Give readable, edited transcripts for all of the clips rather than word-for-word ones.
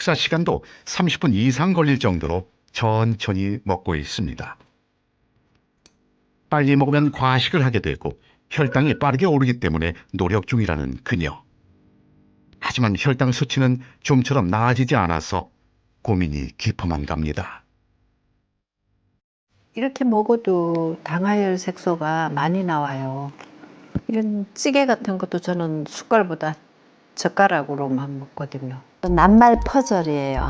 식사 시간도 30분 이상 걸릴 정도로 천천히 먹고 있습니다. 빨리 먹으면 과식을 하게 되고 혈당이 빠르게 오르기 때문에 노력 중이라는 그녀. 하지만 혈당 수치는 좀처럼 나아지지 않아서 고민이 깊어만 갑니다. 이렇게 먹어도 당화혈 색소가 많이 나와요. 이런 찌개 같은 것도 저는 숟갈보다 젓가락으로만 먹거든요. 낱말 퍼즐이에요.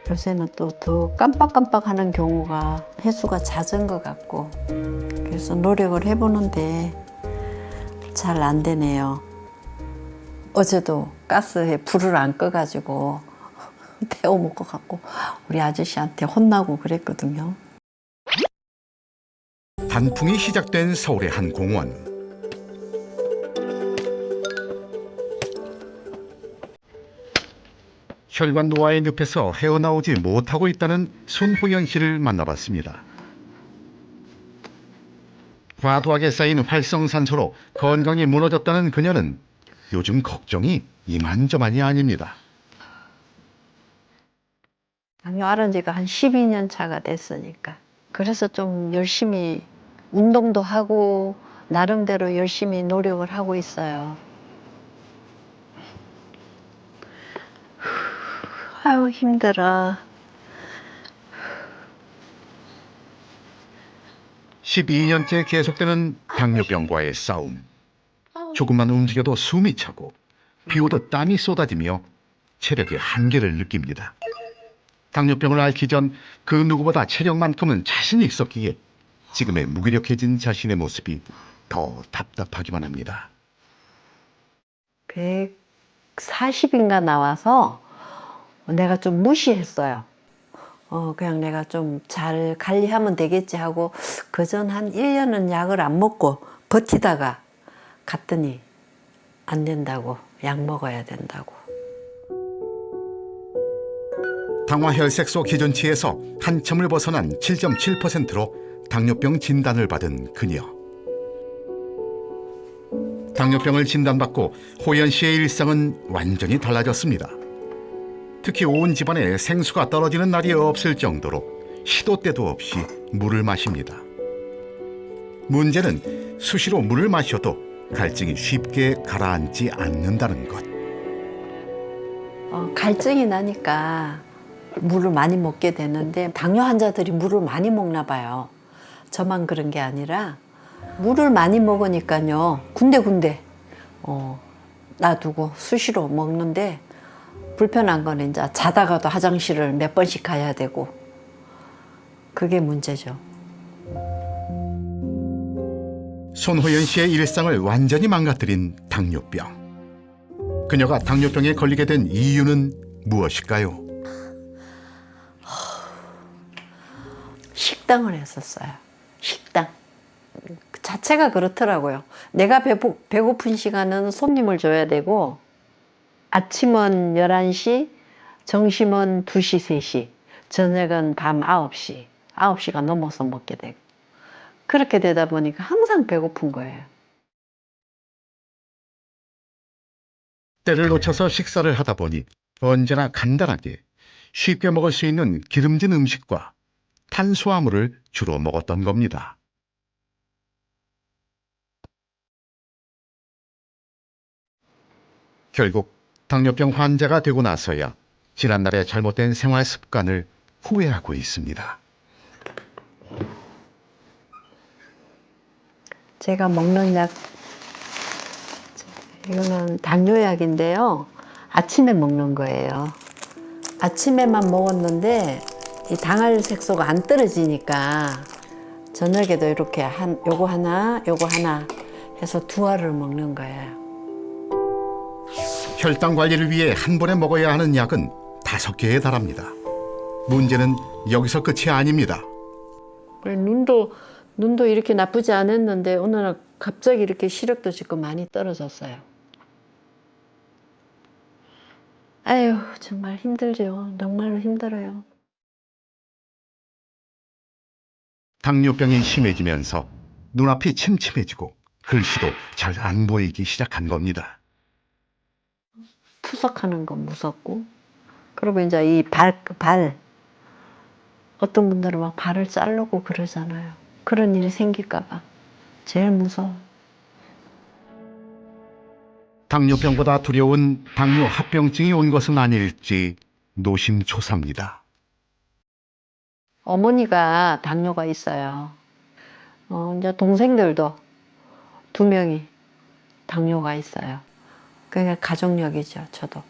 요새는 또 더 깜빡깜빡하는 경우가 횟수가 잦은 것 같고, 그래서 노력을 해보는데 잘 안 되네요. 어제도 가스에 불을 안 꺼가지고 데워 먹고 갖고 우리 아저씨한테 혼나고 그랬거든요. 단풍이 시작된 서울의 한 공원. 혈관 노화의 늪에서 헤어나오지 못하고 있다는 손호연 씨를 만나봤습니다. 과도하게 쌓인 활성산소로 건강이 무너졌다는 그녀는 요즘 걱정이 이만저만이 아닙니다. 당뇨 앓은 지가 한 12년 차가 됐으니까. 그래서 좀 열심히 운동도 하고 나름대로 열심히 노력을 하고 있어요. 아유, 힘들어. 12년째 계속되는 당뇨병과의 싸움. 조금만 움직여도 숨이 차고 비오듯 땀이 쏟아지며 체력의 한계를 느낍니다. 당뇨병을 앓기 전 그 누구보다 체력만큼은 자신이 있었기에 지금의 무기력해진 자신의 모습이 더 답답하기만 합니다. 140인가 나와서 내가 좀 무시했어요. 그냥 내가 좀 잘 관리하면 되겠지 하고 그전 한 1년은 약을 안 먹고 버티다가 갔더니 안 된다고, 약 먹어야 된다고. 당화혈색소 기준치에서 한참을 벗어난 7.7%로 당뇨병 진단을 받은 그녀. 당뇨병을 진단받고 호연 씨의 일상은 완전히 달라졌습니다. 특히 온 집안에 생수가 떨어지는 날이 없을 정도로 시도 때도 없이 물을 마십니다. 문제는 수시로 물을 마셔도 갈증이 쉽게 가라앉지 않는다는 것. 갈증이 나니까 물을 많이 먹게 되는데 당뇨 환자들이 물을 많이 먹나 봐요. 저만 그런 게 아니라 물을 많이 먹으니까요. 군데군데 놔두고 수시로 먹는데 불편한 거는 이제 자다가도 화장실을 몇 번씩 가야 되고 그게 문제죠. 손호연 씨의 일상을 완전히 망가뜨린 당뇨병. 그녀가 당뇨병에 걸리게 된 이유는 무엇일까요? 식당을 했었어요. 식당. 그 자체가 그렇더라고요. 내가 배고픈 시간은 손님을 줘야 되고 아침은 11시, 점심은 2시, 3시, 저녁은 밤 9시. 9시가 넘어서 먹게 되고. 그렇게 되다 보니까 항상 배고픈 거예요. 때를 놓쳐서 식사를 하다 보니 언제나 간단하게 쉽게 먹을 수 있는 기름진 음식과 탄수화물을 주로 먹었던 겁니다. 결국 당뇨병 환자가 되고 나서야 지난날의 잘못된 생활 습관을 후회하고 있습니다. 제가 먹는 약, 이거는 당뇨약인데요. 아침에 먹는 거예요. 아침에만 먹었는데 이 당할 색소가 안 떨어지니까 저녁에도 이렇게 요거 하나 해서 2알을 먹는 거예요. 혈당 관리를 위해 한 번에 먹어야 하는 약은 5개에 달합니다. 문제는 여기서 끝이 아닙니다. 눈도 이렇게 나쁘지 않았는데 어느 날 갑자기 이렇게 시력도 지금 많이 떨어졌어요. 아유, 정말 힘들죠. 정말로 힘들어요. 당뇨병이 심해지면서 눈앞이 침침해지고 글씨도 잘 안 보이기 시작한 겁니다. 투석하는 건 무섭고 그러면 이제 이 어떤 분들은 막 발을 자르고 그러잖아요. 그런 일이 생길까봐 제일 무서워. 당뇨병보다 두려운 당뇨 합병증이 온 것은 아닐지 노심초사입니다. 어머니가 당뇨가 있어요. 이제 동생들도 2명이 당뇨가 있어요. 그게 가족력이죠, 저도.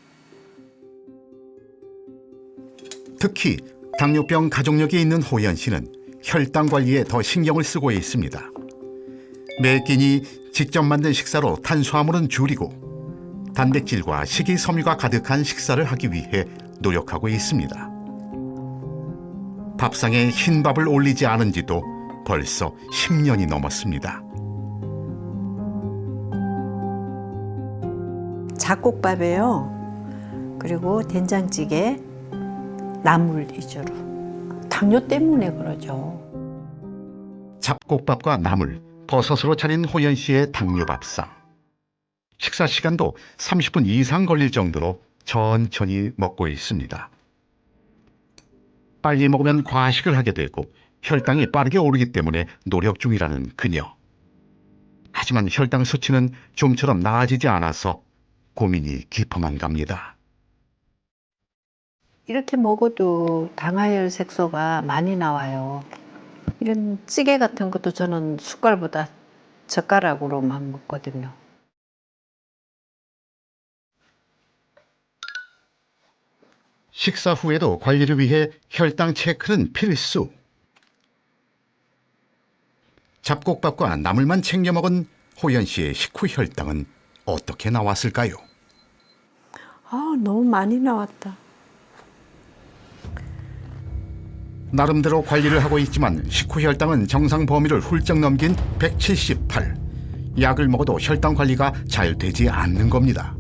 특히 당뇨병 가족력이 있는 호연 씨는 혈당 관리에 더 신경을 쓰고 있습니다. 매 끼니 직접 만든 식사로 탄수화물은 줄이고 단백질과 식이섬유가 가득한 식사를 하기 위해 노력하고 있습니다. 밥상에 흰밥을 올리지 않은 지도 벌써 10년이 넘었습니다. 잡곡밥이에요. 그리고 된장찌개, 나물 위주로. 당뇨 때문에 그러죠. 잡곡밥과 나물, 버섯으로 차린 호연 씨의 당뇨 밥상. 식사 시간도 30분 이상 걸릴 정도로 천천히 먹고 있습니다. 빨리 먹으면 과식을 하게 되고 혈당이 빠르게 오르기 때문에 노력 중이라는 그녀. 하지만 혈당 수치는 좀처럼 나아지지 않아서 고민이 깊어만 갑니다. 이렇게 먹어도 당화혈 색소가 많이 나와요. 이런 찌개 같은 것도 저는 숟갈보다 젓가락으로만 먹거든요. 식사 후에도 관리를 위해 혈당 체크는 필수. 잡곡밥과 나물만 챙겨 먹은 호연 씨의 식후 혈당은 어떻게 나왔을까요? 너무 많이 나왔다. 나름대로 관리를 하고 있지만 식후 혈당은 정상 범위를 훌쩍 넘긴 178. 약을 먹어도 혈당 관리가 잘 되지 않는 겁니다.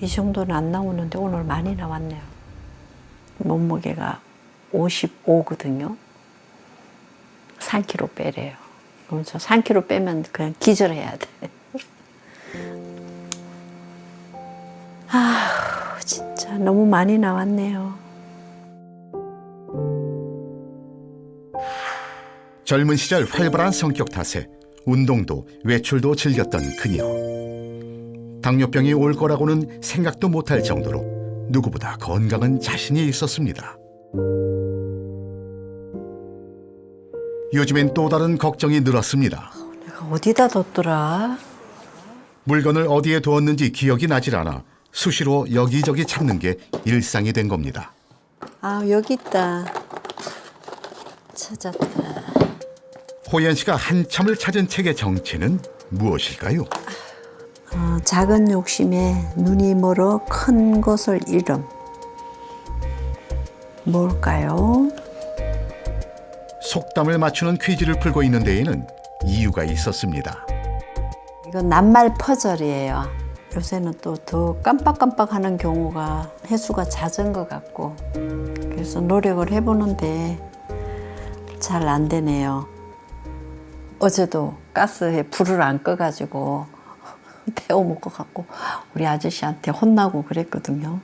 이 정도는 안 나오는데 오늘 많이 나왔네요. 몸무게가 55거든요. 3kg 빼래요. 그럼 저 3kg 빼면 그냥 기절해야 돼. 진짜 너무 많이 나왔네요. 젊은 시절 활발한 성격 탓에 운동도 외출도 즐겼던 그녀. 당뇨병이 올 거라고는 생각도 못할 정도로 누구보다 건강은 자신이 있었습니다. 요즘엔 또 다른 걱정이 늘었습니다. 내가 어디다 뒀더라? 물건을 어디에 두었는지 기억이 나질 않아 수시로 여기저기 찾는 게 일상이 된 겁니다. 여기 있다. 찾았다. 호연 씨가 한참을 찾은 책의 정체는 무엇일까요? 작은 욕심에 눈이 멀어 큰 것을 잃음. 뭘까요? 속담을 맞추는 퀴즈를 풀고 있는 데에는 이유가 있었습니다. 이건 낱말 퍼즐이에요. 요새는 또 더 깜빡깜빡하는 경우가 횟수가 잦은 것 같고, 그래서 노력을 해보는데 잘 안 되네요. 어제도 가스에 불을 안 꺼가지고 데워 먹고 갖고 우리 아저씨한테 혼나고 그랬거든요.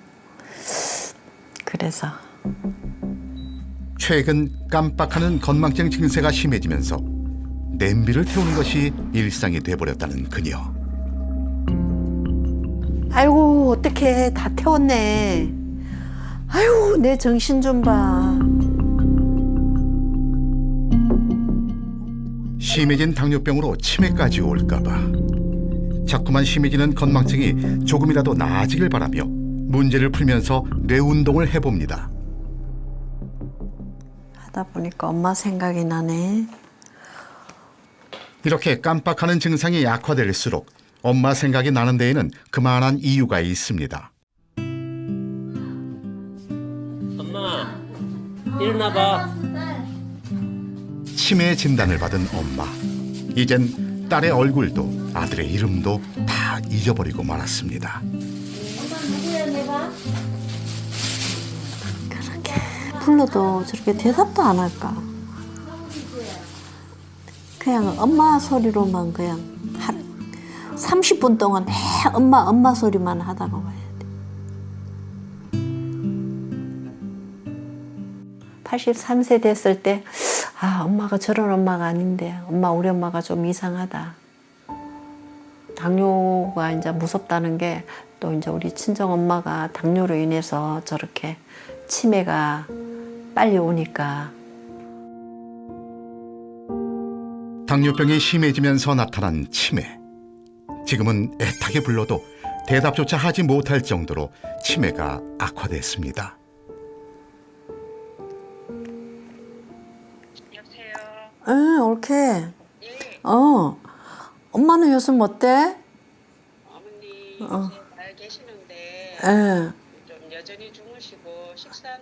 그래서 최근 깜빡하는 건망증 증세가 심해지면서 냄비를 태우는 것이 일상이 돼버렸다는 그녀. 아이고 어떡해 다 태웠네. 아이고 내 정신 좀 봐. 심해진 당뇨병으로 치매까지 올까봐. 자꾸만 심해지는 건망증이 조금이라도 나아지길 바라며 문제를 풀면서 뇌운동을 해봅니다. 하다 보니까 엄마 생각이 나네. 이렇게 깜빡하는 증상이 약화될수록 엄마 생각이 나는 데에는 그만한 이유가 있습니다. 엄마, 일어나봐. 치매 진단을 받은 엄마. 이젠 딸의 얼굴도 아들의 이름도 다 잊어버리고 말았습니다. 그렇게 불러도 저렇게 대답도 안 할까? 그냥 엄마 소리로만 그냥 30분 동안 매 엄마 소리만 하다가 와야 돼. 83세 됐을 때, 아, 엄마가 저런 엄마가 아닌데, 우리 엄마가 좀 이상하다. 당뇨가 이제 무섭다는 게 또 이제 우리 친정 엄마가 당뇨로 인해서 저렇게 치매가 빨리 오니까. 당뇨병이 심해지면서 나타난 치매. 지금은 애타게 불러도 대답조차 하지 못할 정도로 치매가 악화됐습니다. 여보세요. 응, 옳게. 예, 엄마는 요즘 어때? 어머니 어. 요새 잘 계시는데 응, 좀 여전히 주무시고 식사는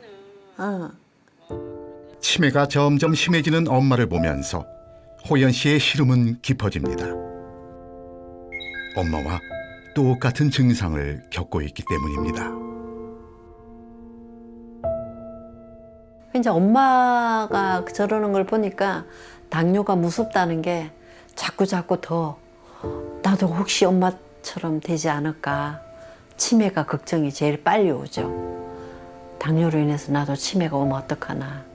응. 치매가 점점 심해지는 엄마를 보면서 호연 씨의 시름은 깊어집니다. 엄마와 똑같은 증상을 겪고 있기 때문입니다. 이제 엄마가 저러는 걸 보니까 당뇨가 무섭다는 게 자꾸 더 나도 혹시 엄마처럼 되지 않을까. 치매가 걱정이 제일 빨리 오죠. 당뇨로 인해서 나도 치매가 오면 어떡하나.